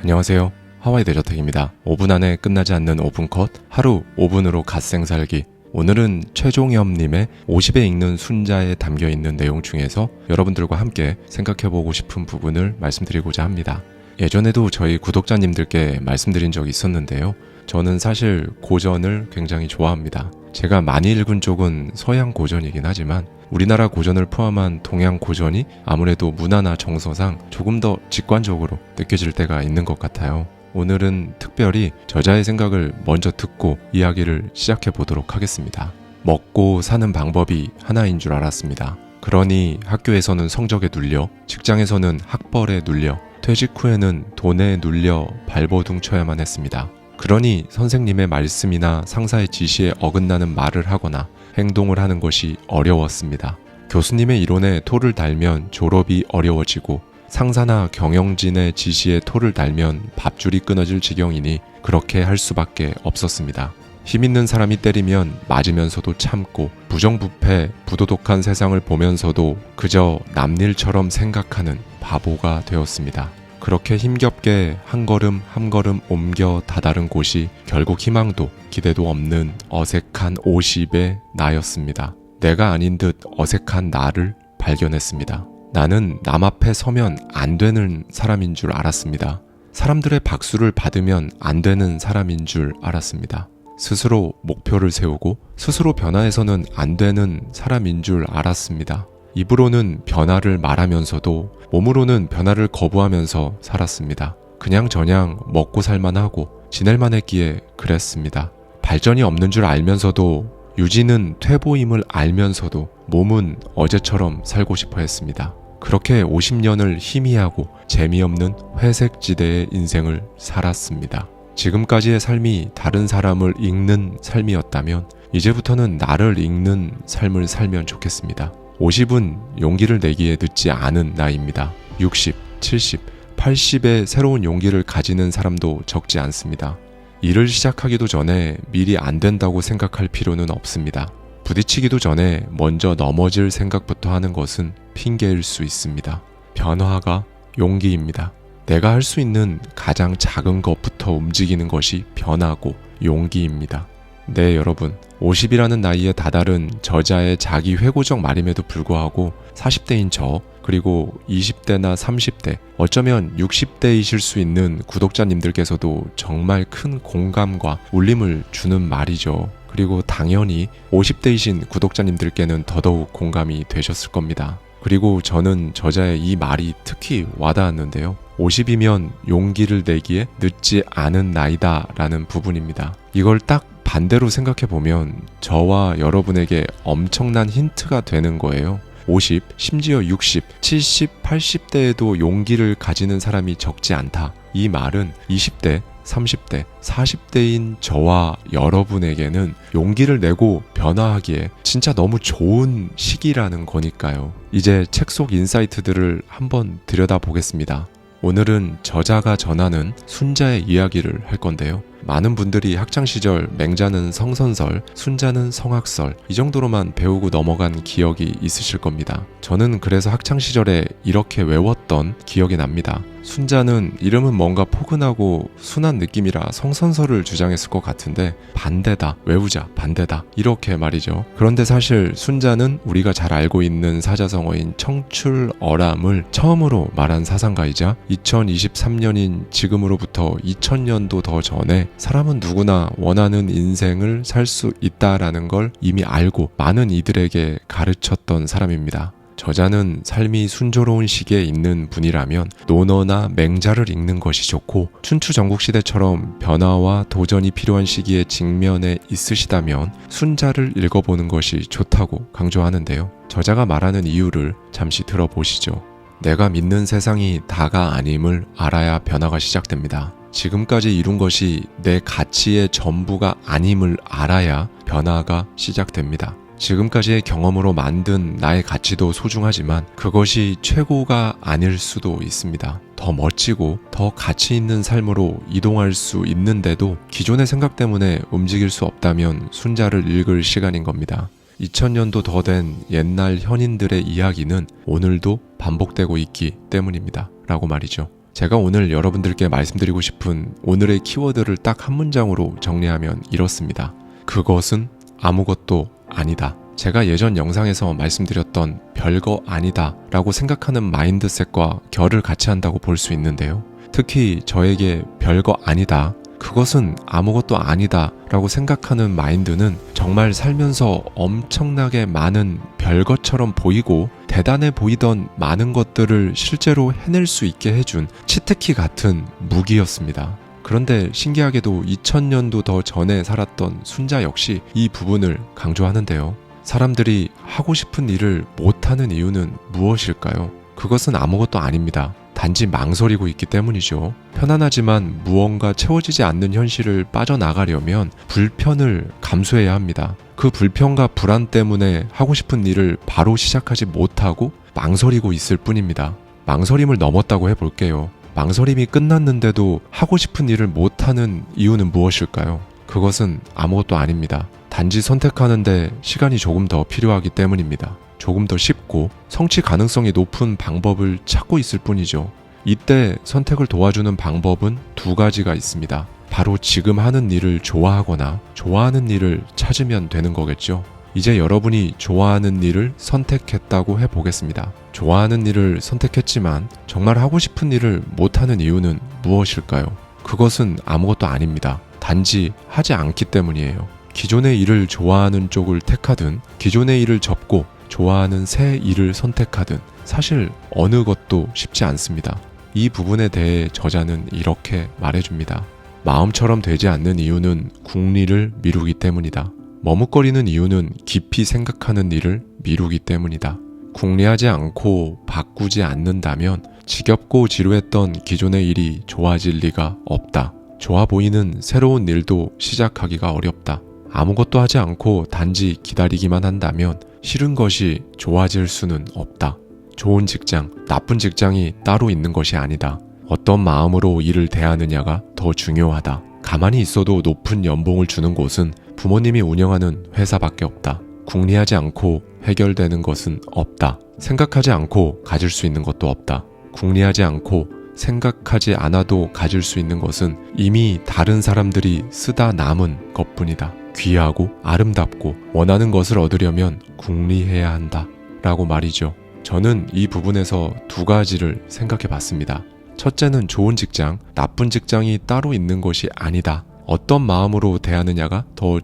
안녕하세요. 하와이 대저택입니다. 5분 안에 끝나지 않는 5분 컷, 하루 5분으로 갓생 살기. 오늘은 최종엽님의 50에 읽는 순자에 담겨있는 내용 중에서 여러분들과 함께 생각해보고 싶은 부분을 말씀드리고자 합니다. 예전에도 저희 구독자님들께 말씀드린 적이 있었는데요. 저는 사실 고전을 굉장히 좋아합니다. 제가 많이 읽은 쪽은 서양 고전이긴 하지만 우리나라 고전을 포함한 동양 고전이 아무래도 문화나 정서상 조금 더 직관적으로 느껴질 때가 있는 것 같아요. 오늘은 특별히 저자의 생각을 먼저 듣고 이야기를 시작해 보도록 하겠습니다. 먹고 사는 방법이 하나인 줄 알았습니다. 그러니 학교에서는 성적에 눌려, 직장에서는 학벌에 눌려, 퇴직 후에는 돈에 눌려 발버둥 쳐야만 했습니다. 그러니 선생님의 말씀이나 상사의 지시에 어긋나는 말을 하거나 행동을 하는 것이 어려웠습니다. 교수님의 이론에 토를 달면 졸업이 어려워지고 상사나 경영진의 지시에 토를 달면 밥줄이 끊어질 지경이니 그렇게 할 수밖에 없었습니다. 힘있는 사람이 때리면 맞으면서도 참고 부정부패, 부도덕한 세상을 보면서도 그저 남일처럼 생각하는 바보가 되었습니다. 그렇게 힘겹게 한 걸음 한 걸음 옮겨 다다른 곳이 결국 희망도 기대도 없는 어색한 50의 나였습니다. 내가 아닌 듯 어색한 나를 발견했습니다. 나는 남 앞에 서면 안 되는 사람인 줄 알았습니다. 사람들의 박수를 받으면 안 되는 사람인 줄 알았습니다. 스스로 목표를 세우고 스스로 변화해서는 안 되는 사람인 줄 알았습니다. 입으로는 변화를 말하면서도 몸으로는 변화를 거부하면서 살았습니다. 그냥저냥 먹고 살만하고 지낼만 했기에 그랬습니다. 발전이 없는 줄 알면서도 유지는 퇴보임을 알면서도 몸은 어제처럼 살고 싶어 했습니다. 그렇게 50년을 희미하고 재미없는 회색지대의 인생을 살았습니다. 지금까지의 삶이 다른 사람을 읽는 삶이었다면 이제부터는 나를 읽는 삶을 살면 좋겠습니다. 50은 용기를 내기에 늦지 않은 나이입니다. 60, 70, 80의 새로운 용기를 가지는 사람도 적지 않습니다. 일을 시작하기도 전에 미리 안 된다고 생각할 필요는 없습니다. 부딪히기도 전에 먼저 넘어질 생각부터 하는 것은 핑계일 수 있습니다. 변화가 용기입니다. 내가 할 수 있는 가장 작은 것부터 움직이는 것이 변화고 용기입니다. 네, 여러분. 50이라는 나이에 다다른 저자의 자기 회고적 말임에도 불구하고 40대인 저, 그리고 20대나 30대, 어쩌면 60대이실 수 있는 구독자님들께서도 정말 큰 공감과 울림을 주는 말이죠. 그리고 당연히 50대이신 구독자님들께는 더더욱 공감이 되셨을 겁니다. 그리고 저는 저자의 이 말이 특히 와닿았는데요. 50이면 용기를 내기에 늦지 않은 나이다 라는 부분입니다. 이걸 딱 반대로 생각해보면 저와 여러분에게 엄청난 힌트가 되는 거예요. 50, 심지어 60, 70, 80대에도 용기를 가지는 사람이 적지 않다. 이 말은 20대, 30대, 40대인 저와 여러분에게는 용기를 내고 변화하기에 진짜 너무 좋은 시기라는 거니까요. 이제 책 속 인사이트들을 한번 들여다보겠습니다. 오늘은 저자가 전하는 순자의 이야기를 할 건데요. 많은 분들이 학창시절 맹자는 성선설, 순자는 성학설 이 정도로만 배우고 넘어간 기억이 있으실 겁니다. 저는 그래서 학창시절에 이렇게 외웠던 기억이 납니다. 순자는 이름은 뭔가 포근하고 순한 느낌이라 성선설을 주장했을 것 같은데 반대다, 외우자, 반대다 이렇게 말이죠. 그런데 사실 순자는 우리가 잘 알고 있는 사자성어인 청출어람을 처음으로 말한 사상가이자 2023년인 지금으로부터 2000년도 더 전에 사람은 누구나 원하는 인생을 살 수 있다라는 걸 이미 알고 많은 이들에게 가르쳤던 사람입니다. 저자는 삶이 순조로운 시기에 있는 분이라면 논어나 맹자를 읽는 것이 좋고 춘추전국시대처럼 변화와 도전이 필요한 시기에 직면해 있으시다면 순자를 읽어보는 것이 좋다고 강조하는데요. 저자가 말하는 이유를 잠시 들어보시죠. 내가 믿는 세상이 다가 아님을 알아야 변화가 시작됩니다. 지금까지 이룬 것이 내 가치의 전부가 아님을 알아야 변화가 시작됩니다. 지금까지의 경험으로 만든 나의 가치도 소중하지만 그것이 최고가 아닐 수도 있습니다. 더 멋지고 더 가치 있는 삶으로 이동할 수 있는데도 기존의 생각 때문에 움직일 수 없다면 순자를 읽을 시간인 겁니다. 2000년도 더 된 옛날 현인들의 이야기는 오늘도 반복되고 있기 때문입니다. 라고 말이죠. 제가 오늘 여러분들께 말씀드리고 싶은 오늘의 키워드를 딱 한 문장으로 정리하면 이렇습니다. 그것은 아무것도 아니다. 제가 예전 영상에서 말씀드렸던 별거 아니다 라고 생각하는 마인드셋과 결을 같이 한다고 볼 수 있는데요. 특히 저에게 별거 아니다, 그것은 아무것도 아니다 라고 생각하는 마인드는 정말 살면서 엄청나게 많은 별것처럼 보이고 대단해 보이던 많은 것들을 실제로 해낼 수 있게 해준 치트키 같은 무기였습니다. 그런데 신기하게도 2000년도 더 전에 살았던 순자 역시 이 부분을 강조하는데요. 사람들이 하고 싶은 일을 못하는 이유는 무엇일까요? 그것은 아무것도 아닙니다. 단지 망설이고 있기 때문이죠. 편안하지만 무언가 채워지지 않는 현실을 빠져나가려면 불편을 감수해야 합니다. 그 불편과 불안 때문에 하고 싶은 일을 바로 시작하지 못하고 망설이고 있을 뿐입니다. 망설임을 넘었다고 해볼게요. 망설임이 끝났는데도 하고 싶은 일을 못하는 이유는 무엇일까요? 그것은 아무것도 아닙니다. 단지 선택하는데 시간이 조금 더 필요하기 때문입니다. 조금 더 쉽고 성취 가능성이 높은 방법을 찾고 있을 뿐이죠. 이때 선택을 도와주는 방법은 두 가지가 있습니다. 바로 지금 하는 일을 좋아하거나 좋아하는 일을 찾으면 되는 거겠죠. 이제 여러분이 좋아하는 일을 선택했다고 해보겠습니다. 좋아하는 일을 선택했지만 정말 하고 싶은 일을 못하는 이유는 무엇일까요? 그것은 아무것도 아닙니다. 단지 하지 않기 때문이에요. 기존의 일을 좋아하는 쪽을 택하든 기존의 일을 접고 좋아하는 새 일을 선택하든 사실 어느 것도 쉽지 않습니다. 이 부분에 대해 저자는 이렇게 말해줍니다. 마음처럼 되지 않는 이유는 궁리를 미루기 때문이다. 머뭇거리는 이유는 깊이 생각하는 일을 미루기 때문이다. 궁리하지 않고 바꾸지 않는다면 지겹고 지루했던 기존의 일이 좋아질 리가 없다. 좋아 보이는 새로운 일도 시작하기가 어렵다. 아무것도 하지 않고 단지 기다리기만 한다면 싫은 것이 좋아질 수는 없다. 좋은 직장, 나쁜 직장이 따로 있는 것이 아니다. 어떤 마음으로 일을 대하느냐가 더 중요하다. 가만히 있어도 높은 연봉을 주는 곳은 부모님이 운영하는 회사밖에 없다. 궁리하지 않고 해결되는 것은 없다. 생각하지 않고 가질 수 있는 것도 없다. 궁리하지 않고 생각하지 않아도 가질 수 있는 것은 이미 다른 사람들이 쓰다 남은 것뿐이다. 귀하고 아름답고 원하는 것을 얻으려면 궁리해야 한다 라고 말이죠. 저는 이 부분에서 두 가지를 생각해 봤습니다. 첫째는 좋은 직장, 나쁜 직장이 따로 있는 것이 아니다. 어떤 마음으로 대하느냐가 더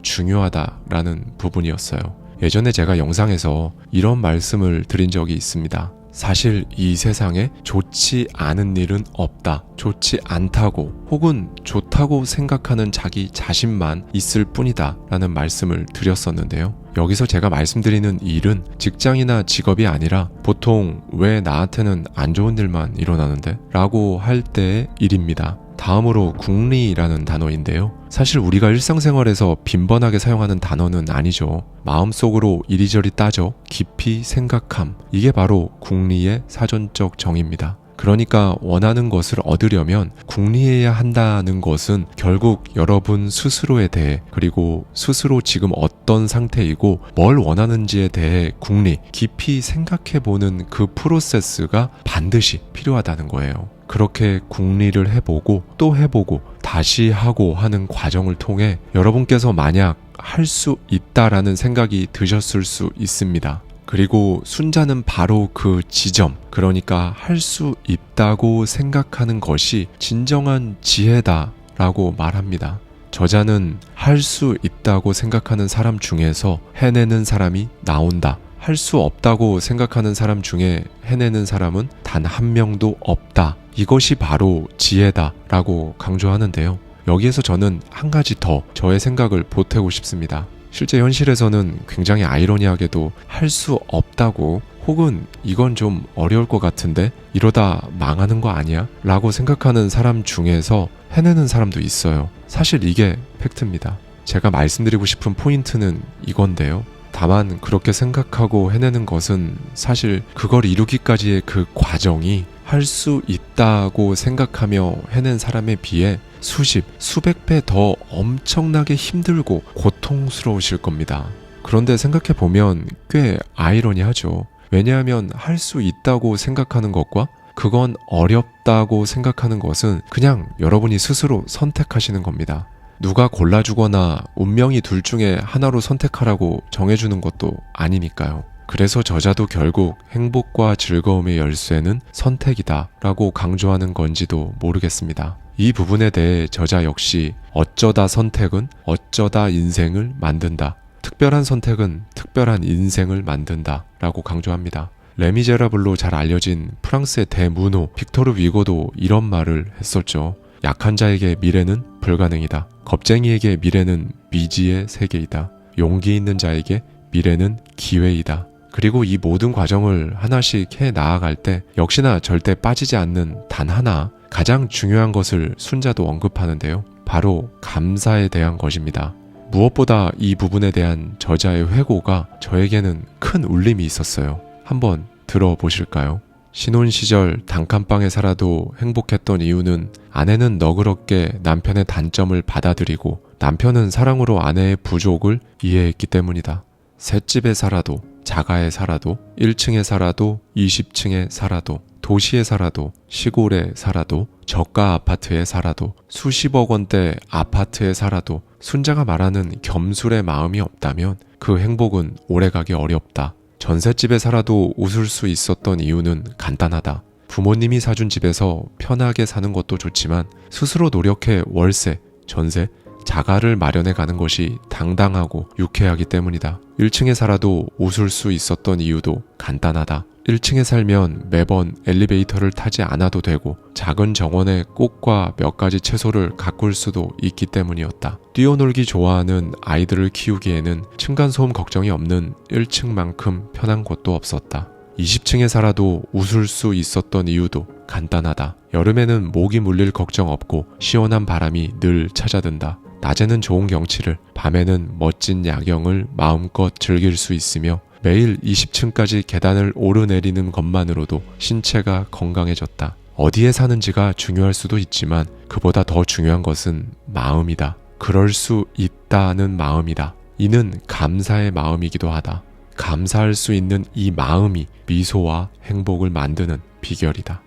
중요하다라는 부분이었어요. 예전에 제가 영상에서 이런 말씀을 드린 적이 있습니다. 사실 이 세상에 좋지 않은 일은 없다. 좋지 않다고 혹은 좋다고 생각하는 자기 자신만 있을 뿐이다 라는 말씀을 드렸었는데요. 여기서 제가 말씀드리는 일은 직장이나 직업이 아니라 보통 왜 나한테는 안 좋은 일만 일어나는데? 라고 할 때의 일입니다. 다음으로 궁리라는 단어인데요. 사실 우리가 일상생활에서 빈번하게 사용하는 단어는 아니죠. 마음속으로 이리저리 따져 깊이 생각함. 이게 바로 궁리의 사전적 정의입니다. 그러니까 원하는 것을 얻으려면 궁리해야 한다는 것은 결국 여러분 스스로에 대해 그리고 스스로 지금 어떤 상태이고 뭘 원하는지에 대해 궁리, 깊이 생각해보는 그 프로세스가 반드시 필요하다는 거예요. 그렇게 궁리를 해보고 또 해보고 다시 하고 하는 과정을 통해 여러분께서 만약 할 수 있다라는 생각이 드셨을 수 있습니다. 그리고 순자는 바로 그 지점, 그러니까 할 수 있다고 생각하는 것이 진정한 지혜다라고 말합니다. 저자는 할 수 있다고 생각하는 사람 중에서 해내는 사람이 나온다. 할 수 없다고 생각하는 사람 중에 해내는 사람은 단 한 명도 없다. 이것이 바로 지혜다라고 강조하는데요. 여기에서 저는 한 가지 더 저의 생각을 보태고 싶습니다. 실제 현실에서는 굉장히 아이러니하게도 할 수 없다고 혹은 이건 좀 어려울 것 같은데 이러다 망하는 거 아니야? 라고 생각하는 사람 중에서 해내는 사람도 있어요. 사실 이게 팩트입니다. 제가 말씀드리고 싶은 포인트는 이건데요. 다만 그렇게 생각하고 해내는 것은 사실 그걸 이루기까지의 그 과정이 할 수 있다고 생각하며 해낸 사람에 비해 수십, 수백 배 더 엄청나게 힘들고 고통스러우실 겁니다. 그런데 생각해보면 꽤 아이러니하죠. 왜냐하면 할 수 있다고 생각하는 것과 그건 어렵다고 생각하는 것은 그냥 여러분이 스스로 선택하시는 겁니다. 누가 골라주거나 운명이 둘 중에 하나로 선택하라고 정해주는 것도 아니니까요. 그래서 저자도 결국 행복과 즐거움의 열쇠는 선택이다 라고 강조하는 건지도 모르겠습니다. 이 부분에 대해 저자 역시 어쩌다 선택은 어쩌다 인생을 만든다. 특별한 선택은 특별한 인생을 만든다 라고 강조합니다. 레미제라블로 잘 알려진 프랑스의 대문호 빅토르 위고도 이런 말을 했었죠. 약한 자에게 미래는 불가능이다. 겁쟁이에게 미래는 미지의 세계이다. 용기 있는 자에게 미래는 기회이다. 그리고 이 모든 과정을 하나씩 해 나아갈 때 역시나 절대 빠지지 않는 단 하나, 가장 중요한 것을 순자도 언급하는데요. 바로 감사에 대한 것입니다. 무엇보다 이 부분에 대한 저자의 회고가 저에게는 큰 울림이 있었어요. 한번 들어보실까요? 신혼 시절 단칸방에 살아도 행복했던 이유는 아내는 너그럽게 남편의 단점을 받아들이고 남편은 사랑으로 아내의 부족을 이해했기 때문이다. 셋집에 살아도, 자가에 살아도, 1층에 살아도, 20층에 살아도, 도시에 살아도, 시골에 살아도, 저가 아파트에 살아도, 수십억 원대 아파트에 살아도 순자가 말하는 겸술의 마음이 없다면 그 행복은 오래가기 어렵다. 전셋집에 살아도 웃을 수 있었던 이유는 간단하다. 부모님이 사준 집에서 편하게 사는 것도 좋지만 스스로 노력해 월세, 전세, 자가를 마련해 가는 것이 당당하고 유쾌하기 때문이다. 1층에 살아도 웃을 수 있었던 이유도 간단하다. 1층에 살면 매번 엘리베이터를 타지 않아도 되고 작은 정원에 꽃과 몇 가지 채소를 가꿀 수도 있기 때문이었다. 뛰어놀기 좋아하는 아이들을 키우기에는 층간소음 걱정이 없는 1층만큼 편한 곳도 없었다. 20층에 살아도 웃을 수 있었던 이유도 간단하다. 여름에는 모기 물릴 걱정 없고 시원한 바람이 늘 찾아든다. 낮에는 좋은 경치를, 밤에는 멋진 야경을 마음껏 즐길 수 있으며 매일 20층까지 계단을 오르내리는 것만으로도 신체가 건강해졌다. 어디에 사는지가 중요할 수도 있지만 그보다 더 중요한 것은 마음이다. 그럴 수 있다는 마음이다. 이는 감사의 마음이기도 하다. 감사할 수 있는 이 마음이 미소와 행복을 만드는 비결이다.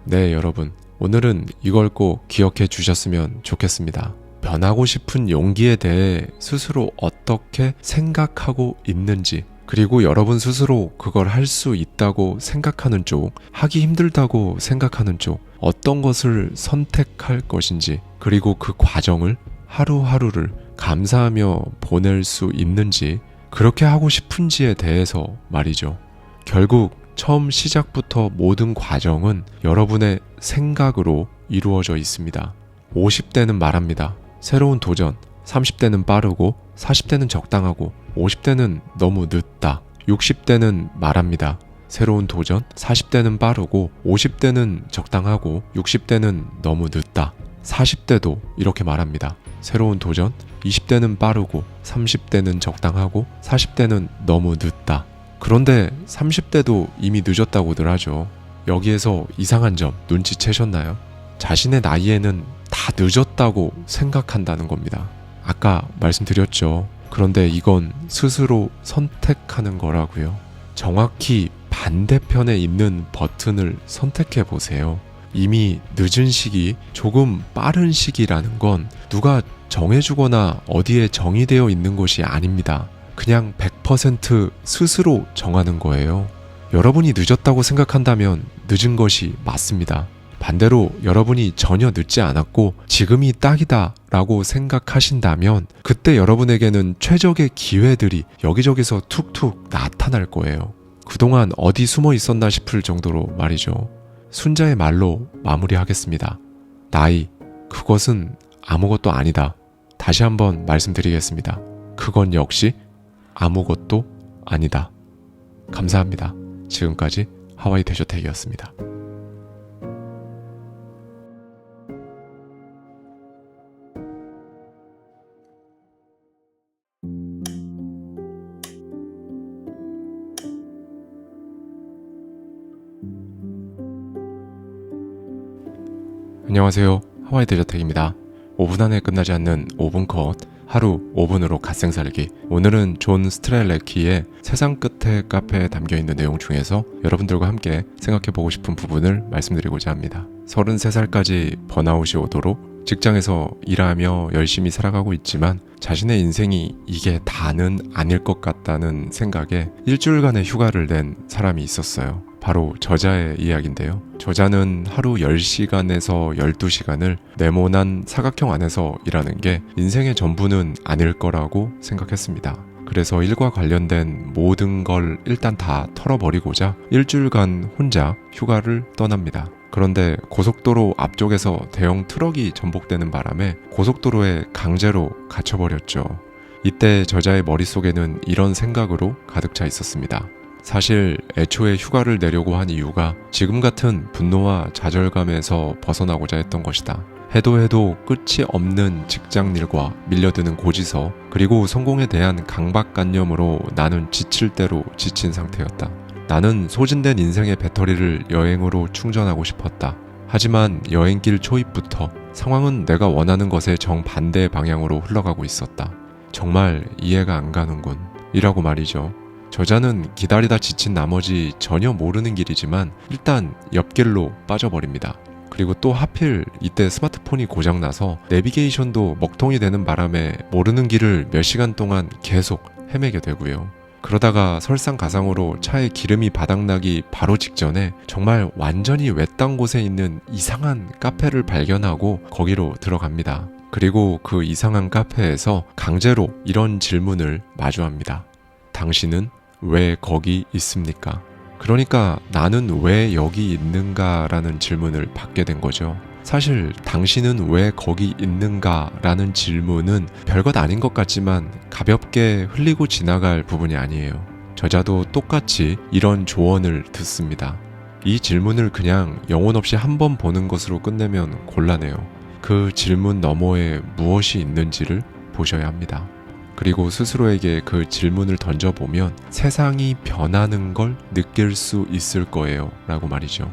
네, 여러분. 오늘은 이걸 꼭 기억해 주셨으면 좋겠습니다. 변하고 싶은 용기에 대해 스스로 어떻게 생각하고 있는지, 그리고 여러분 스스로 그걸 할 수 있다고 생각하는 쪽, 하기 힘들다고 생각하는 쪽, 어떤 것을 선택할 것인지, 그리고 그 과정을 하루하루를 감사하며 보낼 수 있는지, 그렇게 하고 싶은지에 대해서 말이죠. 결국 처음 시작부터 모든 과정은 여러분의 생각으로 이루어져 있습니다. 50대는 말합니다. 새로운 도전. 30대는 빠르고 40대는 적당하고 50대는 너무 늦다. 60대는 말합니다. 새로운 도전. 40대는 빠르고 50대는 적당하고 60대는 너무 늦다. 40대도 이렇게 말합니다. 새로운 도전. 20대는 빠르고 30대는 적당하고 40대는 너무 늦다. 그런데 30대도 이미 늦었다고들 하죠. 여기에서 이상한 점 눈치채셨나요? 자신의 나이에는 다 늦었다고 생각한다는 겁니다. 아까 말씀드렸죠. 그런데 이건 스스로 선택하는 거라고요. 정확히 반대편에 있는 버튼을 선택해 보세요. 이미 늦은 시기, 조금 빠른 시기라는 건 누가 정해주거나 어디에 정의되어 있는 것이 아닙니다. 그냥 100% 스스로 정하는 거예요. 여러분이 늦었다고 생각한다면 늦은 것이 맞습니다. 반대로 여러분이 전혀 늦지 않았고 지금이 딱이다 라고 생각하신다면 그때 여러분에게는 최적의 기회들이 여기저기서 툭툭 나타날 거예요. 그동안 어디 숨어 있었나 싶을 정도로 말이죠. 순자의 말로 마무리하겠습니다. 나이, 그것은 아무것도 아니다. 다시 한번 말씀드리겠습니다. 그건 역시 아무것도 아니다. 감사합니다. 지금까지 하와이 대저택이었습니다. 안녕하세요. 하와이 대저택입니다. 5분 안에 끝나지 않는 5분 컷 하루 5분으로 갓생살기. 오늘은 존 스트렐레키의 세상 끝의 카페에 담겨있는 내용 중에서 여러분들과 함께 생각해보고 싶은 부분을 말씀드리고자 합니다. 33살까지 번아웃이 오도록 직장에서 일하며 열심히 살아가고 있지만 자신의 인생이 이게 다는 아닐 것 같다는 생각에 일주일간의 휴가를 낸 사람이 있었어요. 바로 저자의 이야기인데요. 저자는 하루 10시간에서 12시간을 네모난 사각형 안에서 일하는 게 인생의 전부는 아닐 거라고 생각했습니다. 그래서 일과 관련된 모든 걸 일단 다 털어버리고자 일주일간 혼자 휴가를 떠납니다. 그런데 고속도로 앞쪽에서 대형 트럭이 전복되는 바람에 고속도로에 강제로 갇혀버렸죠. 이때 저자의 머릿속에는 이런 생각으로 가득 차 있었습니다. 사실 애초에 휴가를 내려고 한 이유가 지금 같은 분노와 좌절감에서 벗어나고자 했던 것이다. 해도 끝이 없는 직장일과 밀려드는 고지서, 그리고 성공에 대한 강박관념으로 나는 지칠 대로 지친 상태였다. 나는 소진된 인생의 배터리를 여행으로 충전하고 싶었다. 하지만 여행길 초입부터 상황은 내가 원하는 것의 정반대 방향으로 흘러가고 있었다. 정말 이해가 안 가는군. 이라고 말이죠. 저자는 기다리다 지친 나머지 전혀 모르는 길이지만 일단 옆길로 빠져버립니다. 그리고 또 하필 이때 스마트폰이 고장나서 내비게이션도 먹통이 되는 바람에 모르는 길을 몇 시간 동안 계속 헤매게 되고요. 그러다가 설상가상으로 차에 기름이 바닥나기 바로 직전에 정말 완전히 외딴 곳에 있는 이상한 카페를 발견하고 거기로 들어갑니다. 그리고 그 이상한 카페에서 강제로 이런 질문을 마주합니다. 당신은 왜 거기 있습니까? 그러니까 나는 왜 여기 있는가 라는 질문을 받게 된 거죠. 사실 당신은 왜 거기 있는가 라는 질문은 별것 아닌 것 같지만 가볍게 흘리고 지나갈 부분이 아니에요. 저자도 똑같이 이런 조언을 듣습니다. 이 질문을 그냥 영혼 없이 한 번 보는 것으로 끝내면 곤란해요. 그 질문 너머에 무엇이 있는지를 보셔야 합니다. 그리고 스스로에게 그 질문을 던져보면 세상이 변하는 걸 느낄 수 있을 거예요 라고 말이죠.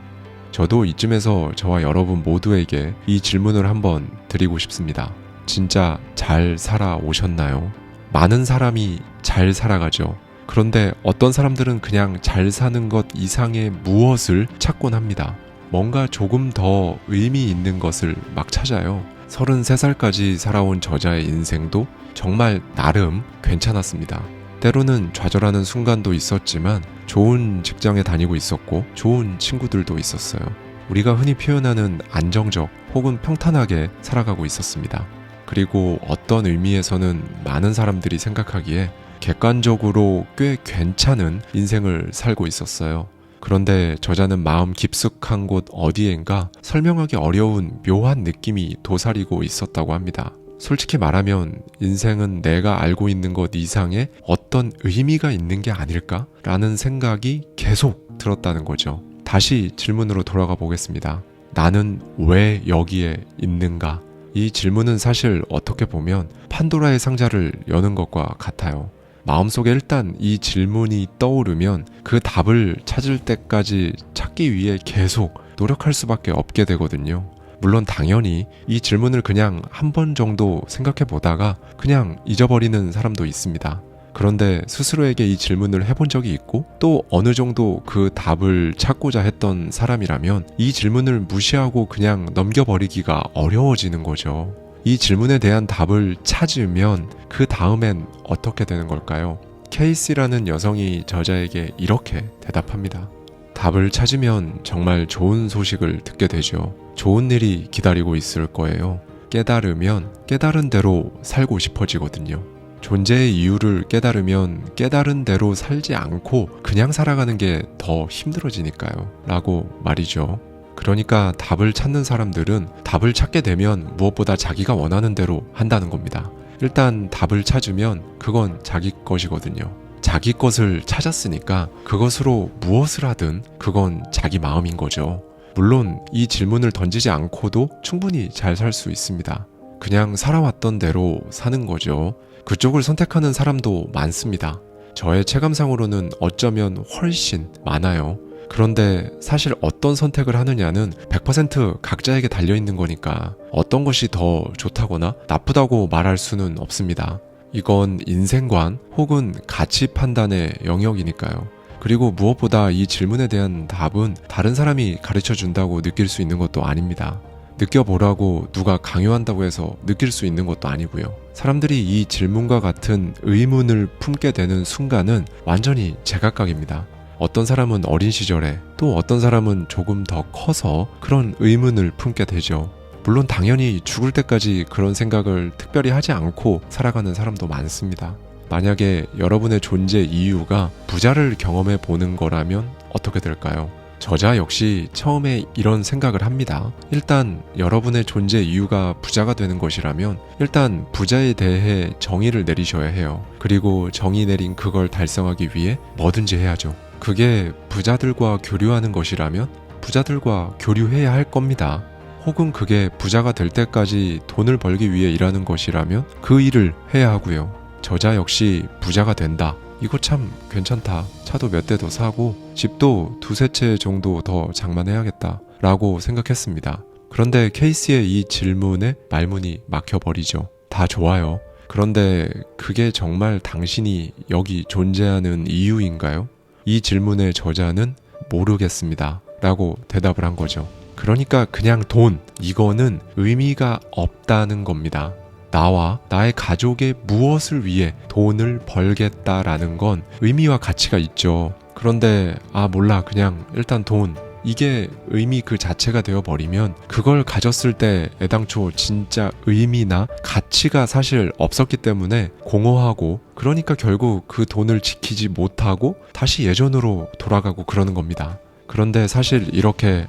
저도 이쯤에서 저와 여러분 모두에게 이 질문을 한번 드리고 싶습니다. 진짜 잘 살아오셨나요? 많은 사람이 잘 살아가죠. 그런데 어떤 사람들은 그냥 잘 사는 것 이상의 무엇을 찾곤 합니다. 뭔가 조금 더 의미 있는 것을 막 찾아요. 33살까지 살아온 저자의 인생도 정말 나름 괜찮았습니다. 때로는 좌절하는 순간도 있었지만 좋은 직장에 다니고 있었고 좋은 친구들도 있었어요. 우리가 흔히 표현하는 안정적 혹은 평탄하게 살아가고 있었습니다. 그리고 어떤 의미에서는 많은 사람들이 생각하기에 객관적으로 꽤 괜찮은 인생을 살고 있었어요. 그런데 저자는 마음 깊숙한 곳 어디엔가 설명하기 어려운 묘한 느낌이 도사리고 있었다고 합니다. 솔직히 말하면 인생은 내가 알고 있는 것 이상의 어떤 의미가 있는 게 아닐까? 라는 생각이 계속 들었다는 거죠. 다시 질문으로 돌아가 보겠습니다. 나는 왜 여기에 있는가? 이 질문은 사실 어떻게 보면 판도라의 상자를 여는 것과 같아요. 마음속에 일단 이 질문이 떠오르면 그 답을 찾을 때까지 찾기 위해 계속 노력할 수밖에 없게 되거든요. 물론 당연히 이 질문을 그냥 한 번 정도 생각해 보다가 그냥 잊어버리는 사람도 있습니다. 그런데 스스로에게 이 질문을 해본 적이 있고 또 어느 정도 그 답을 찾고자 했던 사람이라면 이 질문을 무시하고 그냥 넘겨버리기가 어려워지는 거죠. 이 질문에 대한 답을 찾으면 그 다음엔 어떻게 되는 걸까요? 케이시라는 여성이 저자에게 이렇게 대답합니다. 답을 찾으면 정말 좋은 소식을 듣게 되죠. 좋은 일이 기다리고 있을 거예요. 깨달으면 깨달은 대로 살고 싶어지거든요. 존재의 이유를 깨달으면 깨달은 대로 살지 않고 그냥 살아가는 게 더 힘들어지니까요. 라고 말이죠. 그러니까 답을 찾는 사람들은 답을 찾게 되면 무엇보다 자기가 원하는 대로 한다는 겁니다. 일단 답을 찾으면 그건 자기 것이거든요. 자기 것을 찾았으니까 그것으로 무엇을 하든 그건 자기 마음인 거죠. 물론 이 질문을 던지지 않고도 충분히 잘 살 수 있습니다. 그냥 살아왔던 대로 사는 거죠. 그쪽을 선택하는 사람도 많습니다. 저의 체감상으로는 어쩌면 훨씬 많아요. 그런데 사실 어떤 선택을 하느냐는 100% 각자에게 달려있는 거니까 어떤 것이 더 좋다거나 나쁘다고 말할 수는 없습니다. 이건 인생관 혹은 가치 판단의 영역이니까요. 그리고 무엇보다 이 질문에 대한 답은 다른 사람이 가르쳐 준다고 느낄 수 있는 것도 아닙니다. 느껴보라고 누가 강요한다고 해서 느낄 수 있는 것도 아니고요. 사람들이 이 질문과 같은 의문을 품게 되는 순간은 완전히 제각각입니다. 어떤 사람은 어린 시절에, 또 어떤 사람은 조금 더 커서 그런 의문을 품게 되죠. 물론 당연히 죽을 때까지 그런 생각을 특별히 하지 않고 살아가는 사람도 많습니다. 만약에 여러분의 존재 이유가 부자를 경험해 보는 거라면 어떻게 될까요? 저자 역시 처음에 이런 생각을 합니다. 일단 여러분의 존재 이유가 부자가 되는 것이라면 일단 부자에 대해 정의를 내리셔야 해요. 그리고 정의 내린 그걸 달성하기 위해 뭐든지 해야죠. 그게 부자들과 교류하는 것이라면 부자들과 교류해야 할 겁니다. 혹은 그게 부자가 될 때까지 돈을 벌기 위해 일하는 것이라면 그 일을 해야 하고요. 저자 역시 부자가 된다. 이거 참 괜찮다. 차도 몇 대 더 사고 집도 두세 채 정도 더 장만해야겠다 라고 생각했습니다. 그런데 케이스의 이 질문에 말문이 막혀버리죠. 다 좋아요. 그런데 그게 정말 당신이 여기 존재하는 이유인가요? 이 질문의 저자는 모르겠습니다 라고 대답을 한 거죠. 그러니까 그냥 돈, 이거는 의미가 없다는 겁니다. 나와 나의 가족의 무엇을 위해 돈을 벌겠다라는 건 의미와 가치가 있죠. 그런데 몰라, 그냥 일단 돈, 이게 의미 그 자체가 되어버리면 그걸 가졌을 때 애당초 진짜 의미나 가치가 사실 없었기 때문에 공허하고, 그러니까 결국 그 돈을 지키지 못하고 다시 예전으로 돌아가고 그러는 겁니다. 그런데 사실 이렇게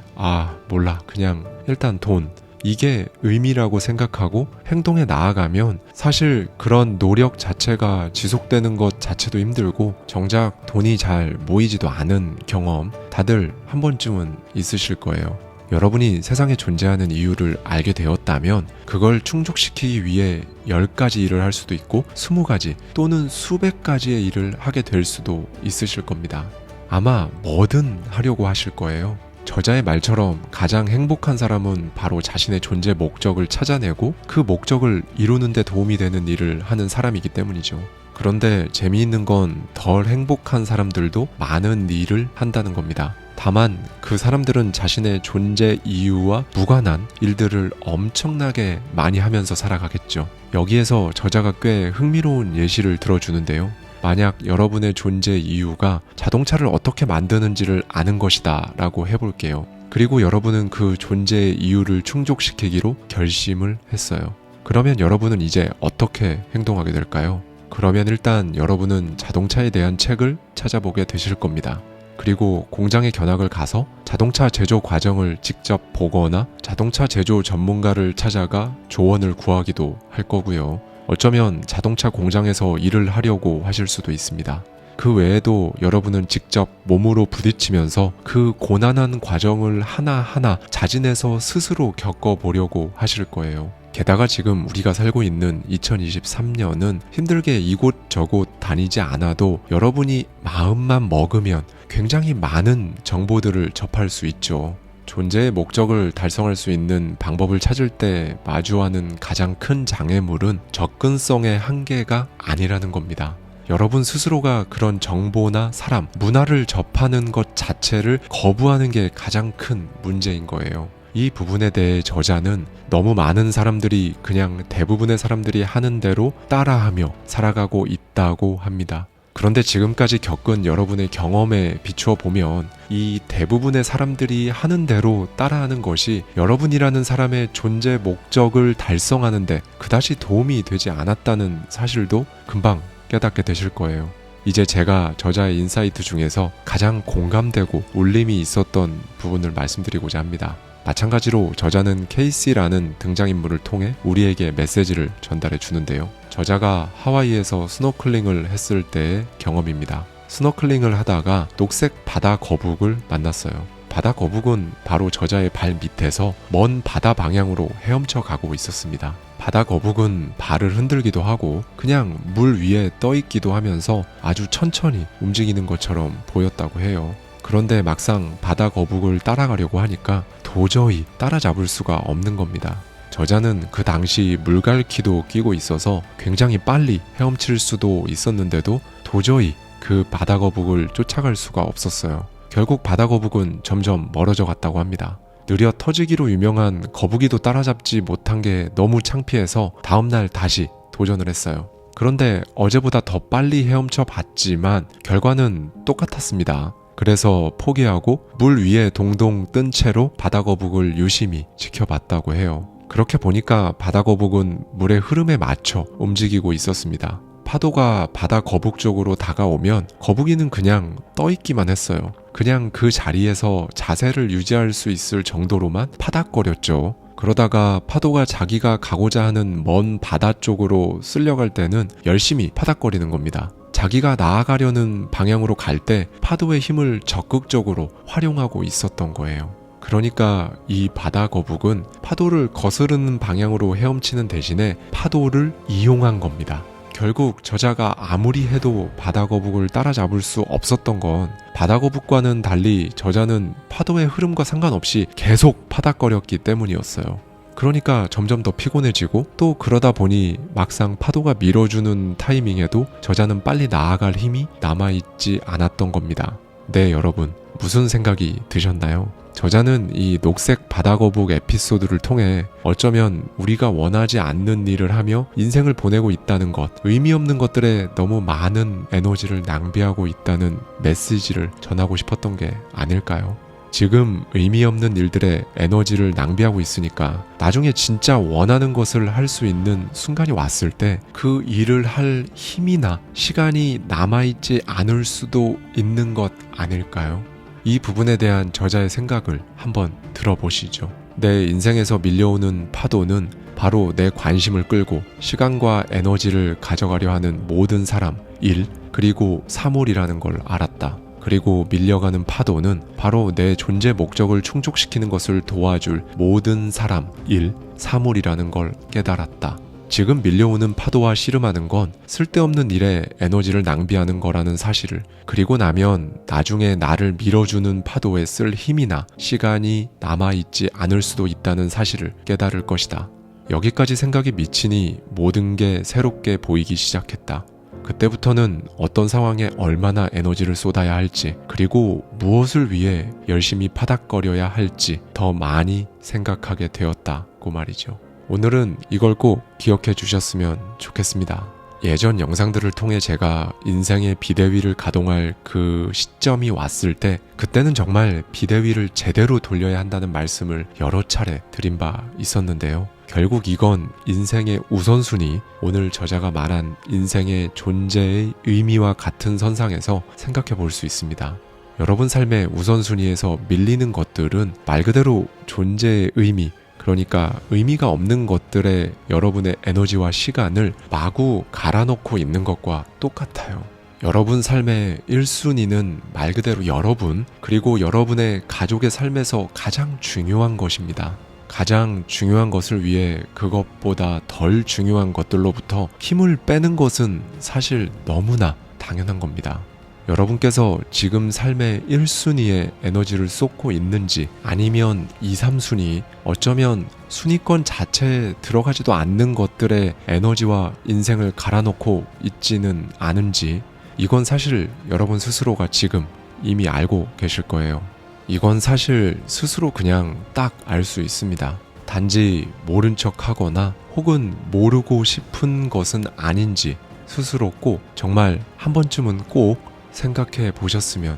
몰라, 그냥 일단 돈, 이게 의미라고 생각하고 행동에 나아가면 사실 그런 노력 자체가 지속되는 것 자체도 힘들고 정작 돈이 잘 모이지도 않은 경험 다들 한 번쯤은 있으실 거예요. 여러분이 세상에 존재하는 이유를 알게 되었다면 그걸 충족시키기 위해 10가지 일을 할 수도 있고 20가지 또는 수백 가지의 일을 하게 될 수도 있으실 겁니다. 아마 뭐든 하려고 하실 거예요. 저자의 말처럼 가장 행복한 사람은 바로 자신의 존재 목적을 찾아내고 그 목적을 이루는 데 도움이 되는 일을 하는 사람이기 때문이죠. 그런데 재미있는 건 덜 행복한 사람들도 많은 일을 한다는 겁니다. 다만 그 사람들은 자신의 존재 이유와 무관한 일들을 엄청나게 많이 하면서 살아가겠죠. 여기에서 저자가 꽤 흥미로운 예시를 들어주는데요. 만약 여러분의 존재 이유가 자동차를 어떻게 만드는지를 아는 것이다 라고 해볼게요. 그리고 여러분은 그 존재의 이유를 충족시키기로 결심을 했어요. 그러면 여러분은 이제 어떻게 행동하게 될까요? 그러면 일단 여러분은 자동차에 대한 책을 찾아보게 되실 겁니다. 그리고 공장의 견학을 가서 자동차 제조 과정을 직접 보거나 자동차 제조 전문가를 찾아가 조언을 구하기도 할 거고요. 어쩌면 자동차 공장에서 일을 하려고 하실 수도 있습니다. 그 외에도 여러분은 직접 몸으로 부딪히면서 그 고난한 과정을 하나하나 자진해서 스스로 겪어보려고 하실 거예요. 게다가 지금 우리가 살고 있는 2023년은 힘들게 이곳저곳 다니지 않아도 여러분이 마음만 먹으면 굉장히 많은 정보들을 접할 수 있죠. 존재의 목적을 달성할 수 있는 방법을 찾을 때 마주하는 가장 큰 장애물은 접근성의 한계가 아니라는 겁니다. 여러분 스스로가 그런 정보나 사람, 문화를 접하는 것 자체를 거부하는 게 가장 큰 문제인 거예요. 이 부분에 대해 저자는 너무 많은 사람들이 그냥 대부분의 사람들이 하는 대로 따라하며 살아가고 있다고 합니다. 그런데 지금까지 겪은 여러분의 경험에 비추어 보면 이 대부분의 사람들이 하는 대로 따라하는 것이 여러분이라는 사람의 존재 목적을 달성하는데 그다지 도움이 되지 않았다는 사실도 금방 깨닫게 되실 거예요. 이제 제가 저자의 인사이트 중에서 가장 공감되고 울림이 있었던 부분을 말씀드리고자 합니다. 마찬가지로 저자는 케이시라는 등장인물을 통해 우리에게 메시지를 전달해 주는데요. 저자가 하와이에서 스노클링을 했을 때의 경험입니다. 스노클링을 하다가 녹색 바다 거북을 만났어요. 바다 거북은 바로 저자의 발 밑에서 먼 바다 방향으로 헤엄쳐 가고 있었습니다. 바다 거북은 발을 흔들기도 하고 그냥 물 위에 떠 있기도 하면서 아주 천천히 움직이는 것처럼 보였다고 해요. 그런데 막상 바다 거북을 따라가려고 하니까 도저히 따라잡을 수가 없는 겁니다. 저자는 그 당시 물갈퀴도 끼고 있어서 굉장히 빨리 헤엄칠 수도 있었는데도 도저히 그 바다 거북을 쫓아갈 수가 없었어요. 결국 바다 거북은 점점 멀어져 갔다고 합니다. 느려 터지기로 유명한 거북이도 따라잡지 못한 게 너무 창피해서 다음날 다시 도전을 했어요. 그런데 어제보다 더 빨리 헤엄쳐 봤지만 결과는 똑같았습니다. 그래서 포기하고 물 위에 동동 뜬 채로 바다 거북을 유심히 지켜봤다고 해요. 그렇게 보니까 바다 거북은 물의 흐름에 맞춰 움직이고 있었습니다. 파도가 바다 거북 쪽으로 다가오면 거북이는 그냥 떠있기만 했어요. 그냥 그 자리에서 자세를 유지할 수 있을 정도로만 파닥거렸죠. 그러다가 파도가 자기가 가고자 하는 먼 바다 쪽으로 쓸려갈 때는 열심히 파닥거리는 겁니다. 자기가 나아가려는 방향으로 갈 때 파도의 힘을 적극적으로 활용하고 있었던 거예요. 그러니까 이 바다 거북은 파도를 거스르는 방향으로 헤엄치는 대신에 파도를 이용한 겁니다. 결국 저자가 아무리 해도 바다 거북을 따라잡을 수 없었던 건 바다 거북과는 달리 저자는 파도의 흐름과 상관없이 계속 파닥거렸기 때문이었어요. 그러니까 점점 더 피곤해지고 또 그러다 보니 막상 파도가 밀어주는 타이밍에도 저자는 빨리 나아갈 힘이 남아있지 않았던 겁니다. 네, 여러분 무슨 생각이 드셨나요? 저자는 이 녹색 바다거북 에피소드를 통해 어쩌면 우리가 원하지 않는 일을 하며 인생을 보내고 있다는 것, 의미 없는 것들에 너무 많은 에너지를 낭비하고 있다는 메시지를 전하고 싶었던 게 아닐까요? 지금 의미 없는 일들에 에너지를 낭비하고 있으니까 나중에 진짜 원하는 것을 할 수 있는 순간이 왔을 때 그 일을 할 힘이나 시간이 남아있지 않을 수도 있는 것 아닐까요? 이 부분에 대한 저자의 생각을 한번 들어보시죠. 내 인생에서 밀려오는 파도는 바로 내 관심을 끌고 시간과 에너지를 가져가려 하는 모든 사람, 일, 그리고 사물이라는 걸 알았다. 그리고 밀려가는 파도는 바로 내 존재 목적을 충족시키는 것을 도와줄 모든 사람, 일, 사물이라는 걸 깨달았다. 지금 밀려오는 파도와 씨름하는 건 쓸데없는 일에 에너지를 낭비하는 거라는 사실을, 그리고 나면 나중에 나를 밀어주는 파도에 쓸 힘이나 시간이 남아있지 않을 수도 있다는 사실을 깨달을 것이다. 여기까지 생각이 미치니 모든 게 새롭게 보이기 시작했다. 그때부터는 어떤 상황에 얼마나 에너지를 쏟아야 할지, 그리고 무엇을 위해 열심히 파닥거려야 할지 더 많이 생각하게 되었다고 말이죠. 오늘은 이걸 꼭 기억해 주셨으면 좋겠습니다. 예전 영상들을 통해 제가 인생의 비대위를 가동할 그 시점이 왔을 때, 그때는 정말 비대위를 제대로 돌려야 한다는 말씀을 여러 차례 드린 바 있었는데요. 결국 이건 인생의 우선순위, 오늘 저자가 말한 인생의 존재의 의미와 같은 선상에서 생각해 볼 수 있습니다. 여러분 삶의 우선순위에서 밀리는 것들은 말 그대로 존재의 의미, 그러니까 의미가 없는 것들에 여러분의 에너지와 시간을 마구 갈아넣고 있는 것과 똑같아요. 여러분 삶의 1순위는 말 그대로 여러분, 그리고 여러분의 가족의 삶에서 가장 중요한 것입니다. 가장 중요한 것을 위해 그것보다 덜 중요한 것들로부터 힘을 빼는 것은 사실 너무나 당연한 겁니다. 여러분께서 지금 삶의 1순위에 에너지를 쏟고 있는지, 아니면 2, 3순위, 어쩌면 순위권 자체에 들어가지도 않는 것들에 에너지와 인생을 갈아넣고 있지는 않은지, 이건 사실 여러분 스스로가 지금 이미 알고 계실 거예요. 이건 사실 스스로 그냥 딱 알 수 있습니다. 단지 모른 척 하거나 혹은 모르고 싶은 것은 아닌지 스스로 꼭 정말 한 번쯤은 꼭 생각해 보셨으면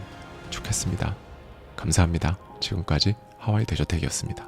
좋겠습니다. 감사합니다. 지금까지 하와이 대저택이었습니다.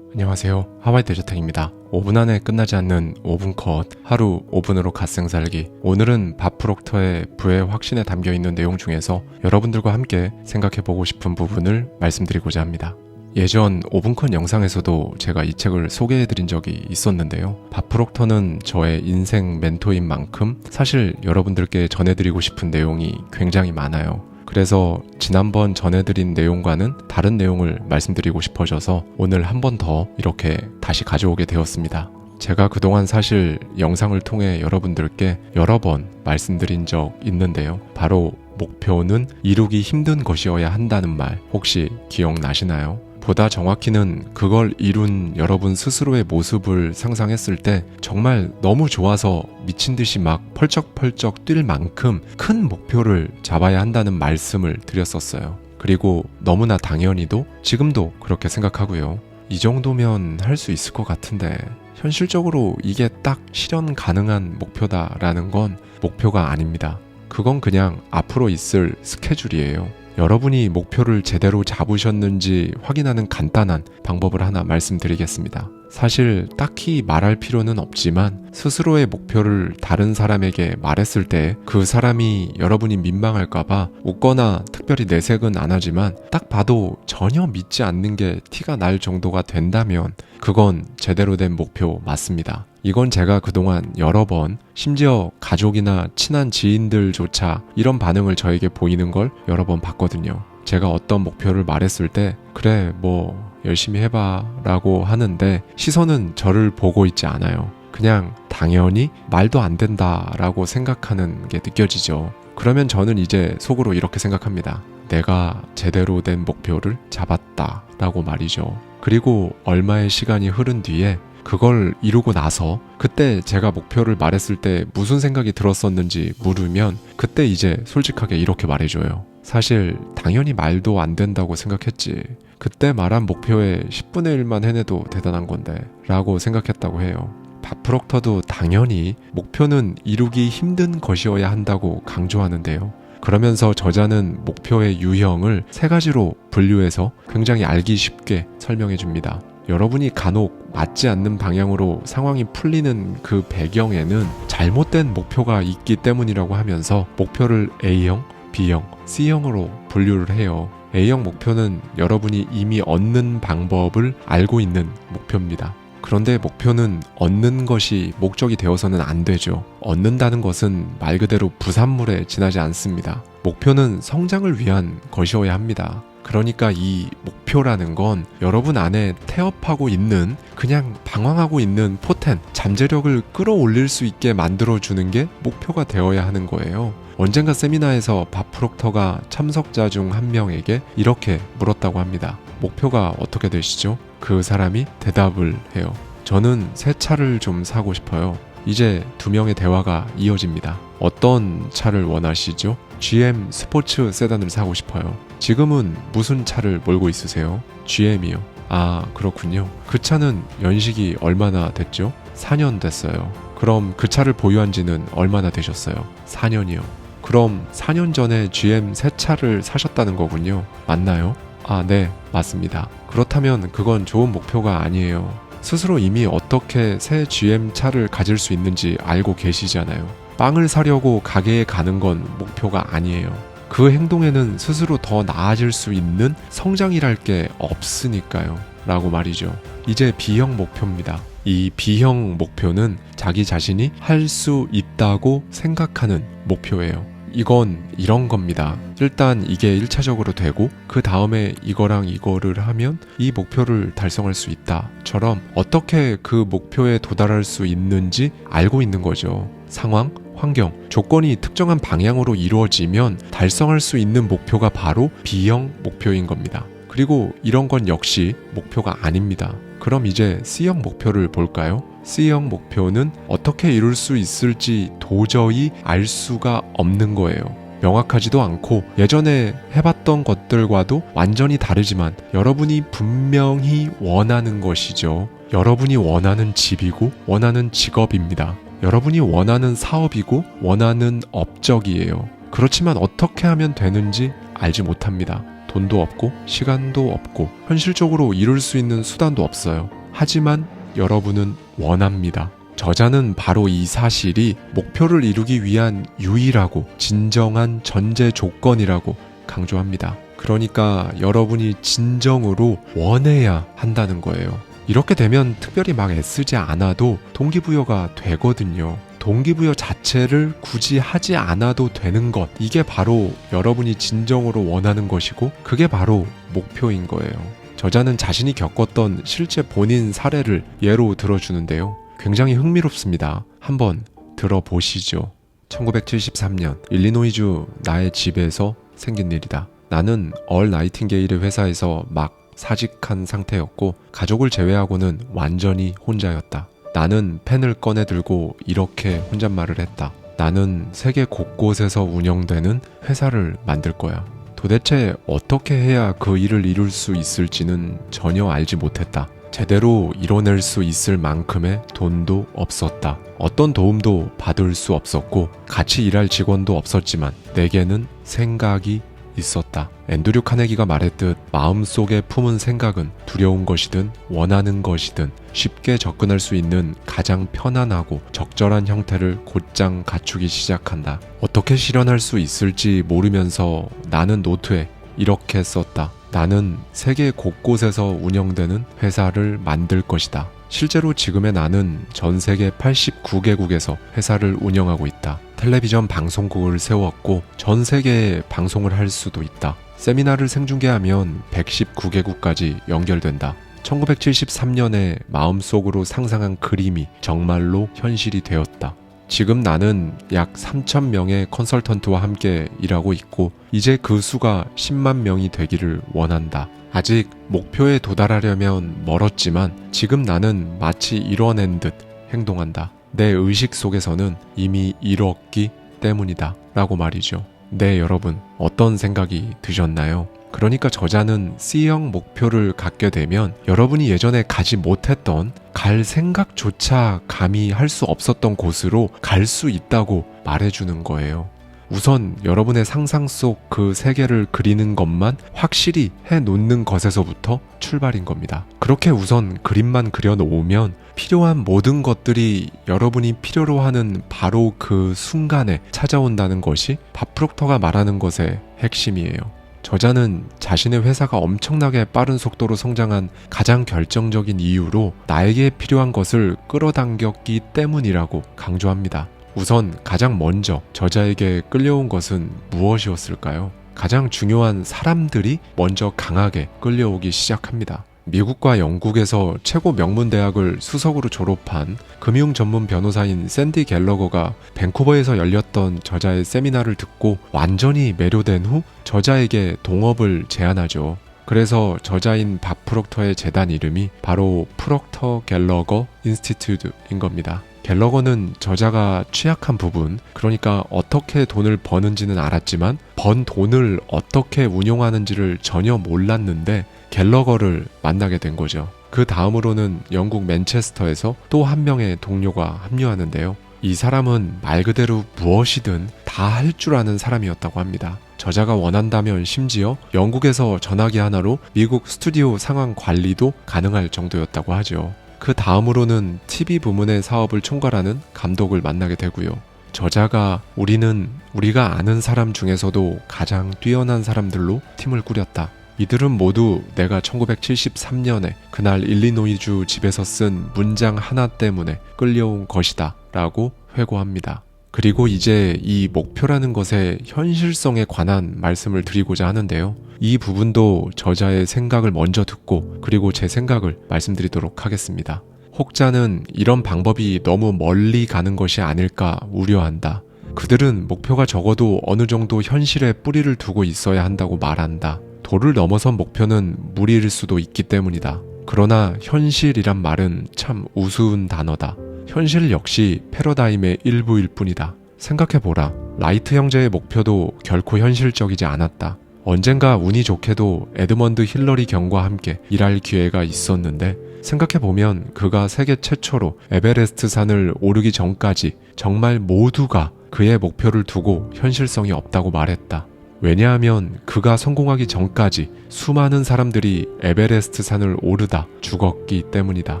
안녕하세요. 하와이 대저택입니다. 5분 안에 끝나지 않는 5분 컷, 하루 5분으로 갓생 살기. 오늘은 밥 프록터의 부의 확신에 담겨있는 내용 중에서 여러분들과 함께 생각해보고 싶은 부분을 말씀드리고자 합니다. 예전 5분 컷 영상에서도 제가 이 책을 소개해드린 적이 있었는데요. 밥 프록터는 저의 인생 멘토인 만큼 사실 여러분들께 전해드리고 싶은 내용이 굉장히 많아요. 그래서 지난번 전해드린 내용과는 다른 내용을 말씀드리고 싶어져서 오늘 한 번 더 이렇게 다시 가져오게 되었습니다. 제가 그동안 사실 영상을 통해 여러분들께 여러 번 말씀드린 적 있는데요. 바로 목표는 이루기 힘든 것이어야 한다는 말 혹시 기억나시나요? 보다 정확히는 그걸 이룬 여러분 스스로의 모습을 상상했을 때 정말 너무 좋아서 미친 듯이 막 펄쩍펄쩍 뛸 만큼 큰 목표를 잡아야 한다는 말씀을 드렸었어요. 그리고 너무나 당연히도 지금도 그렇게 생각하고요. 이 정도면 할 수 있을 것 같은데 현실적으로 이게 딱 실현 가능한 목표다라는 건 목표가 아닙니다. 그건 그냥 앞으로 있을 스케줄이에요. 여러분이 목표를 제대로 잡으셨는지 확인하는 간단한 방법을 하나 말씀드리겠습니다. 사실 딱히 말할 필요는 없지만 스스로의 목표를 다른 사람에게 말했을 때 그 사람이 여러분이 민망할까봐 웃거나 특별히 내색은 안 하지만 딱 봐도 전혀 믿지 않는 게 티가 날 정도가 된다면 그건 제대로 된 목표 맞습니다. 이건 제가 그동안 여러 번 심지어 가족이나 친한 지인들조차 이런 반응을 저에게 보이는 걸 여러 번 봤거든요. 제가 어떤 목표를 말했을 때 그래 뭐 열심히 해봐 라고 하는데 시선은 저를 보고 있지 않아요. 그냥 당연히 말도 안 된다 라고 생각하는 게 느껴지죠. 그러면 저는 이제 속으로 이렇게 생각합니다. 내가 제대로 된 목표를 잡았다 라고 말이죠. 그리고 얼마의 시간이 흐른 뒤에 그걸 이루고 나서 그때 제가 목표를 말했을 때 무슨 생각이 들었었는지 물으면 그때 이제 솔직하게 이렇게 말해줘요. 사실 당연히 말도 안 된다고 생각했지. 그때 말한 목표의 10분의 1만 해내도 대단한 건데 라고 생각했다고 해요. 밥 프록터도 당연히 목표는 이루기 힘든 것이어야 한다고 강조하는데요. 그러면서 저자는 목표의 유형을 3가지로 분류해서 굉장히 알기 쉽게 설명해 줍니다. 여러분이 간혹 맞지 않는 방향으로 상황이 풀리는 그 배경에는 잘못된 목표가 있기 때문이라고 하면서 목표를 A형, B형, C형으로 분류를 해요. A형 목표는 여러분이 이미 얻는 방법을 알고 있는 목표입니다. 그런데 목표는 얻는 것이 목적이 되어서는 안 되죠. 얻는다는 것은 말 그대로 부산물에 지나지 않습니다. 목표는 성장을 위한 것이어야 합니다. 그러니까 이 목표라는 건 여러분 안에 태업하고 있는 그냥 방황하고 있는 포텐, 잠재력을 끌어올릴 수 있게 만들어주는 게 목표가 되어야 하는 거예요. 언젠가 세미나에서 밥 프록터가 참석자 중 한 명에게 이렇게 물었다고 합니다. 목표가 어떻게 되시죠? 그 사람이 대답을 해요. 저는 새 차를 좀 사고 싶어요. 이제 2명의 대화가 이어집니다. 어떤 차를 원하시죠? GM 스포츠 세단을 사고 싶어요. 지금은 무슨 차를 몰고 있으세요? GM이요. 아, 그렇군요. 그 차는 연식이 얼마나 됐죠? 4년 됐어요. 그럼 그 차를 보유한 지는 얼마나 되셨어요? 4년이요. 그럼 4년 전에 GM 새 차를 사셨다는 거군요. 맞나요? 아, 네, 맞습니다. 그렇다면 그건 좋은 목표가 아니에요. 스스로 이미 어떻게 새 GM 차를 가질 수 있는지 알고 계시잖아요. 빵을 사려고 가게에 가는 건 목표가 아니에요. 그 행동에는 스스로 더 나아질 수 있는 성장이랄 게 없으니까요. 라고 말이죠. 이제 B형 목표입니다. 이 B형 목표는 자기 자신이 할 수 있다고 생각하는 목표예요. 이건 이런 겁니다. 일단 이게 1차적으로 되고 그 다음에 이거랑 이거를 하면 이 목표를 달성할 수 있다처럼 어떻게 그 목표에 도달할 수 있는지 알고 있는 거죠. 상황, 환경, 조건이 특정한 방향으로 이루어지면 달성할 수 있는 목표가 바로 B형 목표인 겁니다. 그리고 이런 건 역시 목표가 아닙니다. 그럼 이제 C형 목표를 볼까요? C형 목표는 어떻게 이룰 수 있을지 도저히 알 수가 없는 거예요. 명확하지도 않고 예전에 해봤던 것들과도 완전히 다르지만 여러분이 분명히 원하는 것이죠. 여러분이 원하는 집이고 원하는 직업입니다. 여러분이 원하는 사업이고 원하는 업적이에요. 그렇지만 어떻게 하면 되는지 알지 못합니다. 돈도 없고 시간도 없고 현실적으로 이룰 수 있는 수단도 없어요. 하지만 여러분은 원합니다. 저자는 바로 이 사실이 목표를 이루기 위한 유일하고 진정한 전제 조건이라고 강조합니다. 그러니까 여러분이 진정으로 원해야 한다는 거예요. 이렇게 되면 특별히 막 애쓰지 않아도 동기부여가 되거든요. 동기부여 자체를 굳이 하지 않아도 되는 것, 이게 바로 여러분이 진정으로 원하는 것이고 그게 바로 목표인 거예요. 저자는 자신이 겪었던 실제 본인 사례를 예로 들어주는데요. 굉장히 흥미롭습니다. 한번 들어보시죠. 1973년 일리노이주 나의 집에서 생긴 일이다. 나는 얼 나이팅게일의 회사에서 막 사직한 상태였고 가족을 제외하고는 완전히 혼자였다. 나는 펜을 꺼내 들고 이렇게 혼잣말을 했다. 나는 세계 곳곳에서 운영되는 회사를 만들 거야. 도대체 어떻게 해야 그 일을 이룰 수 있을지는 전혀 알지 못했다. 제대로 이뤄낼 수 있을 만큼의 돈도 없었다. 어떤 도움도 받을 수 없었고 같이 일할 직원도 없었지만 내게는 생각이 있었다. 앤드류 카네기가 말했듯 마음속에 품은 생각은 두려운 것이든 원하는 것이든 쉽게 접근할 수 있는 가장 편안하고 적절한 형태를 곧장 갖추기 시작한다. 어떻게 실현할 수 있을지 모르면서 나는 노트에 이렇게 썼다. 나는 세계 곳곳에서 운영되는 회사를 만들 것이다. 실제로 지금의 나는 전 세계 89개국에서 회사를 운영하고 있다. 텔레비전 방송국을 세웠고 전 세계에 방송을 할 수도 있다. 세미나를 생중계하면 119개국까지 연결된다. 1973년에 마음속으로 상상한 그림이 정말로 현실이 되었다. 지금 나는 약 3,000명의 컨설턴트와 함께 일하고 있고 이제 그 수가 10만 명이 되기를 원한다. 아직 목표에 도달하려면 멀었지만 지금 나는 마치 이뤄낸 듯 행동한다. 내 의식 속에서는 이미 이뤘기 때문이다. 라고 말이죠. 네, 여러분, 어떤 생각이 드셨나요? 그러니까 저자는 C형 목표를 갖게 되면 여러분이 예전에 가지 못했던, 갈 생각조차 감히 할 수 없었던 곳으로 갈 수 있다고 말해주는 거예요. 우선 여러분의 상상 속 그 세계를 그리는 것만 확실히 해놓는 것에서부터 출발인 겁니다. 그렇게 우선 그림만 그려놓으면 필요한 모든 것들이 여러분이 필요로 하는 바로 그 순간에 찾아온다는 것이 밥 프록터가 말하는 것의 핵심이에요. 저자는 자신의 회사가 엄청나게 빠른 속도로 성장한 가장 결정적인 이유로 나에게 필요한 것을 끌어당겼기 때문이라고 강조합니다. 우선 가장 먼저 저자에게 끌려온 것은 무엇이었을까요? 가장 중요한 사람들이 먼저 강하게 끌려오기 시작합니다. 미국과 영국에서 최고 명문 대학을 수석으로 졸업한 금융 전문 변호사인 샌디 갤러거가 밴쿠버에서 열렸던 저자의 세미나를 듣고 완전히 매료된 후 저자에게 동업을 제안하죠. 그래서 저자인 밥 프록터의 재단 이름이 바로 프록터 갤러거 인스티튜트인 겁니다. 갤러거는 저자가 취약한 부분, 그러니까 어떻게 돈을 버는지는 알았지만 번 돈을 어떻게 운용하는지를 전혀 몰랐는데 갤러거를 만나게 된 거죠. 그 다음으로는 영국 맨체스터에서 또 한 명의 동료가 합류하는데요. 이 사람은 말 그대로 무엇이든 다 할 줄 아는 사람이었다고 합니다. 저자가 원한다면 심지어 영국에서 전화기 하나로 미국 스튜디오 상황 관리도 가능할 정도였다고 하죠. 그 다음으로는 TV 부문의 사업을 총괄하는 감독을 만나게 되고요. 저자가 우리는 우리가 아는 사람 중에서도 가장 뛰어난 사람들로 팀을 꾸렸다. 이들은 모두 내가 1973년에 그날 일리노이주 집에서 쓴 문장 하나 때문에 끌려온 것이다 라고 회고합니다. 그리고 이제 이 목표라는 것의 현실성에 관한 말씀을 드리고자 하는데요. 이 부분도 저자의 생각을 먼저 듣고 그리고 제 생각을 말씀드리도록 하겠습니다. 혹자는 이런 방법이 너무 멀리 가는 것이 아닐까 우려한다. 그들은 목표가 적어도 어느 정도 현실에 뿌리를 두고 있어야 한다고 말한다. 도를 넘어선 목표는 무리일 수도 있기 때문이다. 그러나 현실이란 말은 참 우스운 단어다. 현실 역시 패러다임의 일부일 뿐이다. 생각해보라. 라이트 형제의 목표도 결코 현실적이지 않았다. 언젠가 운이 좋게도 에드먼드 힐러리 경과 함께 일할 기회가 있었는데 생각해보면 그가 세계 최초로 에베레스트 산을 오르기 전까지 정말 모두가 그의 목표를 두고 현실성이 없다고 말했다. 왜냐하면 그가 성공하기 전까지 수많은 사람들이 에베레스트 산을 오르다 죽었기 때문이다.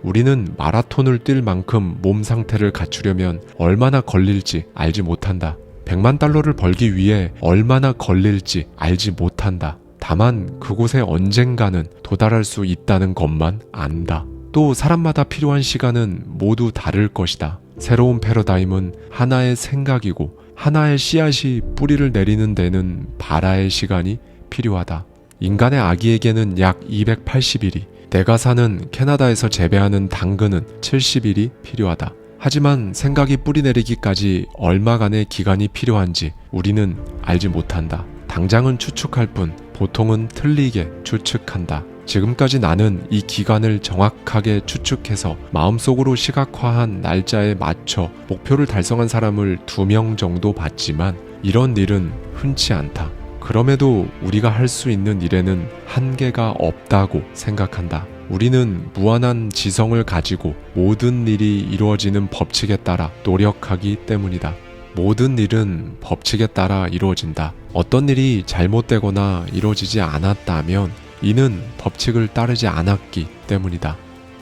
우리는 마라톤을 뛸 만큼 몸 상태를 갖추려면 얼마나 걸릴지 알지 못한다. 100만 달러를 벌기 위해 얼마나 걸릴지 알지 못한다. 다만 그곳에 언젠가는 도달할 수 있다는 것만 안다. 또 사람마다 필요한 시간은 모두 다를 것이다. 새로운 패러다임은 하나의 생각이고 하나의 씨앗이 뿌리를 내리는 데는 바라의 시간이 필요하다. 인간의 아기에게는 약 280일이, 내가 사는 캐나다에서 재배하는 당근은 70일이 필요하다. 하지만 생각이 뿌리 내리기까지 얼마간의 기간이 필요한지 우리는 알지 못한다. 당장은 추측할 뿐 보통은 틀리게 추측한다. 지금까지 나는 이 기간을 정확하게 추측해서 마음속으로 시각화한 날짜에 맞춰 목표를 달성한 사람을 2명 정도 봤지만 이런 일은 흔치 않다. 그럼에도 우리가 할 수 있는 일에는 한계가 없다고 생각한다. 우리는 무한한 지성을 가지고 모든 일이 이루어지는 법칙에 따라 노력하기 때문이다. 모든 일은 법칙에 따라 이루어진다. 어떤 일이 잘못되거나 이루어지지 않았다면 이는 법칙을 따르지 않았기 때문이다.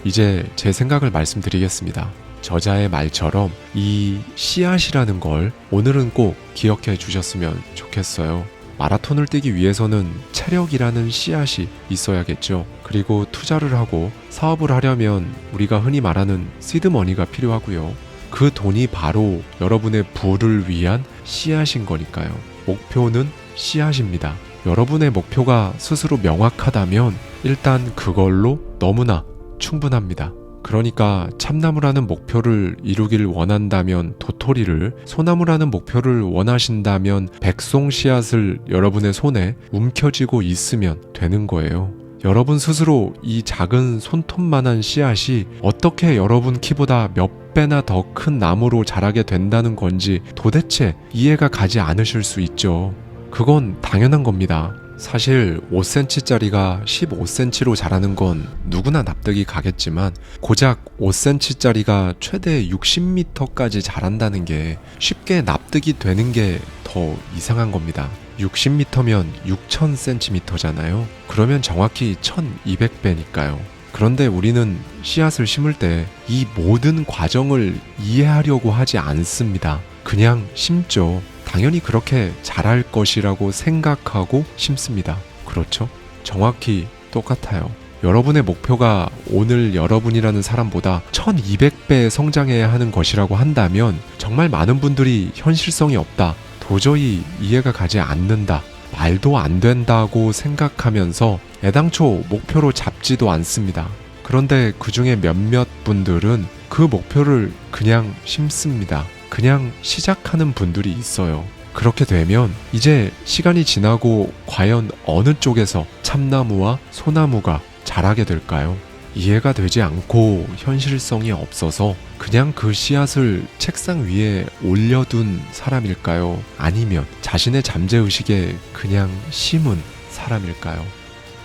이제 제 생각을 말씀드리겠습니다. 저자의 말처럼 이 씨앗이라는 걸 오늘은 꼭 기억해 주셨으면 좋겠어요. 마라톤을 뛰기 위해서는 체력이라는 씨앗이 있어야겠죠. 그리고 투자를 하고 사업을 하려면 우리가 흔히 말하는 시드머니가 필요하고요. 그 돈이 바로 여러분의 부를 위한 씨앗인 거니까요. 목표는 씨앗입니다. 여러분의 목표가 스스로 명확하다면 일단 그걸로 너무나 충분합니다. 그러니까 참나무라는 목표를 이루길 원한다면 도토리를, 소나무라는 목표를 원하신다면 백송 씨앗을 여러분의 손에 움켜쥐고 있으면 되는 거예요. 여러분 스스로 이 작은 손톱만한 씨앗이 어떻게 여러분 키보다 몇 배나 더 큰 나무로 자라게 된다는 건지 도대체 이해가 가지 않으실 수 있죠. 그건 당연한 겁니다. 사실 5cm짜리가 15cm로 자라는 건 누구나 납득이 가겠지만 고작 5cm짜리가 최대 60m까지 자란다는 게 쉽게 납득이 되는 게 더 이상한 겁니다. 60m면 6000cm잖아요. 그러면 정확히 1200배니까요. 그런데 우리는 씨앗을 심을 때 이 모든 과정을 이해하려고 하지 않습니다. 그냥 심죠. 당연히 그렇게 자랄 것이라고 생각하고 심습니다. 그렇죠? 정확히 똑같아요. 여러분의 목표가 오늘 여러분이라는 사람보다 1200배 성장해야 하는 것이라고 한다면 정말 많은 분들이 현실성이 없다, 도저히 이해가 가지 않는다, 말도 안 된다고 생각하면서 애당초 목표로 잡지도 않습니다. 그런데 그 중에 몇몇 분들은 그 목표를 그냥 심습니다. 그냥 시작하는 분들이 있어요. 그렇게 되면 이제 시간이 지나고 과연 어느 쪽에서 참나무와 소나무가 자라게 될까요? 이해가 되지 않고 현실성이 없어서 그냥 그 씨앗을 책상 위에 올려둔 사람일까요? 아니면 자신의 잠재의식에 그냥 심은 사람일까요?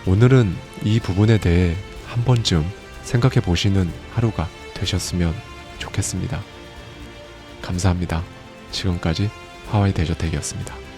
오늘은 이 부분에 대해 한 번쯤 생각해 보시는 하루가 되셨으면 좋겠습니다. 감사합니다. 지금까지 하와이 대저택이었습니다.